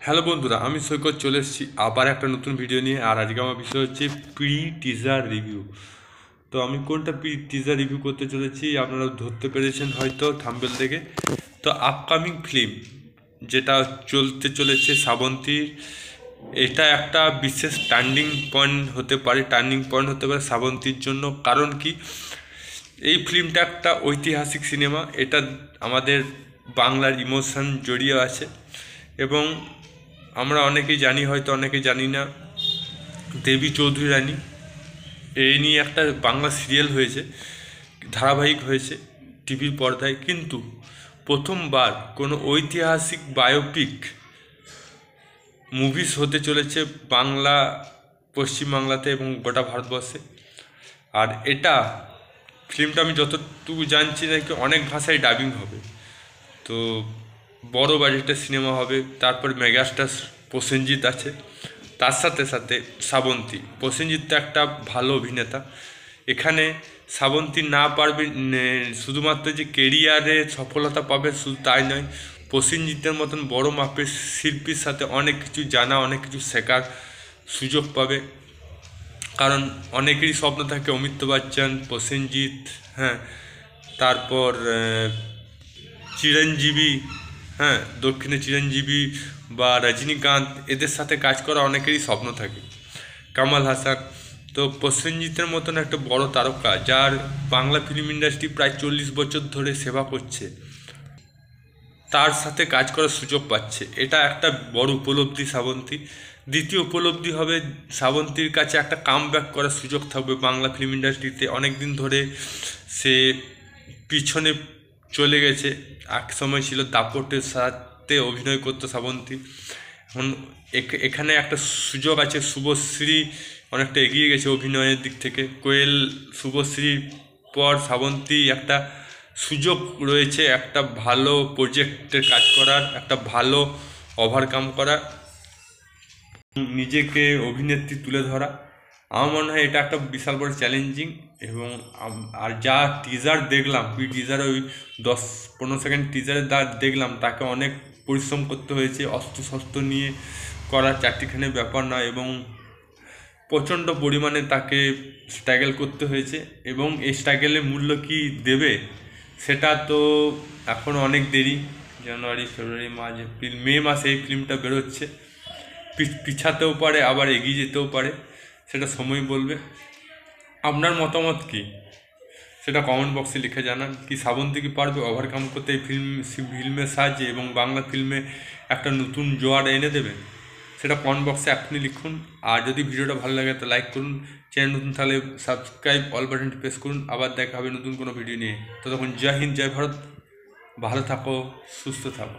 Hello বন্ধুরা, আমি সৈকত চলে এসেছি আবার একটা নতুন ভিডিও নিয়ে। আর আজকে আমার বিষয় হচ্ছে প্রি টিজার রিভিউ। তো আমি কোনটা প্রি টিজার রিভিউ করতে চলেছি আপনারা ধরতে পেরেছেন হয়তো থাম্বনেল থেকে। তো আপকামিং ফিল্ম যেটা চলতে চলেছে শ্রাবন্তীর, এটা একটা বিশেষ টার্নিং পয়েন্ট হতে পারে। শ্রাবন্তীর জন্য। কারণ কি, এই ফিল্মটা একটা ঐতিহাসিক সিনেমা। এটা আমাদের বাংলার ইমোশন জড়িয়ে আছে এবং আমরা অনেকেই জানি, হয়তো অনেকে জানি না, দেবী চৌধুরী রানী এই নিয়ে একটা বাংলা সিরিয়াল হয়েছে, ধারাবাহিক হয়েছে টিভির পর্দায়। কিন্তু প্রথমবার কোনো ঐতিহাসিক বায়োপিক মুভিস হতে চলেছে বাংলা, পশ্চিমবাংলাতে এবং গোটা ভারতবর্ষে। আর এটা ফিল্মটা আমি যতটুকু জানছি নাকি অনেক ভাষায় ডাবিং হবে। তো বড় বাজেটের সিনেমা হবে। তারপর মেগাস্টার প্রসেনজিৎ আছে, তার সাথে সাথে শ্রাবন্তী। প্রসেনজিৎ তো একটা ভালো অভিনেতা। এখানে শ্রাবন্তী না পারবে শুধুমাত্র যে কেরিয়ারে সফলতা পাবে শুধু তাই নয়, প্রসেনজিতের মতন বড় মাপের শিল্পীর সাথে অনেক কিছু জানা, অনেক কিছু শেখার সুযোগ পাবে। কারণ অনেকেরই স্বপ্ন থাকে অমিতাভ বচ্চন, প্রসেনজিৎ, হ্যাঁ, তারপর চিরঞ্জীবী, হ্যাঁ, দক্ষিণে চিরঞ্জীবী বা রজনীকান্ত, এদের সাথে কাজ করা অনেকেরই স্বপ্ন থাকে, কামাল হাসান। তো প্রসেনজিতের মতন একটা বড় তারকা, যার বাংলা ফিল্ম ইন্ডাস্ট্রি প্রায় 40 বছর ধরে সেবা করছে, তার সাথে কাজ করার সুযোগ পাচ্ছে। এটা একটা বড় উপলব্ধি শ্রাবন্তী। দ্বিতীয় উপলব্ধি হবে, শ্রাবন্তীর কাছে একটা কামব্যাক করার সুযোগ থাকবে বাংলা ফিল্ম ইন্ডাস্ট্রিতে। অনেক দিন ধরে সে পিছনে চলে গেছে। এক সময় ছিল দাপটের সাথে অভিনয় করতো শ্রাবন্তী। এখন এখানে একটা সুযোগ আছে। শুভশ্রী অনেকটা এগিয়ে গেছে অভিনয়ের দিক থেকে। কোয়েল, শুভশ্রীর পর শ্রাবন্তী একটা সুযোগ রয়েছে একটা ভালো প্রজেক্টের কাজ করার, একটা ভালো ওভারকাম করার, নিজেকে অভিনেত্রী তুলে ধরা। আমার মনে হয় এটা একটা বিশাল বড় চ্যালেঞ্জিং। এবং আর যা টিজার দেখলাম, টিজারে ওই 10-15 সেকেন্ড টিজারে যা দেখলাম, তাকে অনেক পরিশ্রম করতে হয়েছে। অস্ত্র শস্ত্র নিয়ে করা চারটিখানে ব্যাপার নয়, এবং প্রচণ্ড পরিমাণে তাকে স্ট্রাগল করতে হয়েছে। এবং এই স্ট্রাগলের মূল্য কি দেবে সেটা তো এখন অনেক দেরি। জানুয়ারি, ফেব্রুয়ারি, মার্চ, এপ্রিল, মে মাসে এই ফিল্মটা বেরোচ্ছে। পিছাতেও পারে, আবার এগিয়ে যেতেও পারে, সেটা সময় বলবে। আপনার মতামত কি সেটা কমেন্ট বক্সে লিখে জানান। কি শ্রাবন্তী কি পারবে ওভারকাম করতে এই ফিল্মের সাহায্যে এবং বাংলা ফিল্মে একটা নতুন জোয়ার এনে দেবে? সেটা কমেন্ট বক্সে এখনই লিখুন। আর যদি ভিডিওটা ভালো লাগে তো লাইক করুন, চ্যানেল নতুন তাহলে সাবস্ক্রাইব অল বাটনটি প্রেস করুন। আবার দেখা হবে নতুন কোনো ভিডিও নিয়ে। ততক্ষণ জয় হিন্দ, জয় ভারত, ভালো থাকো, সুস্থ থাকো।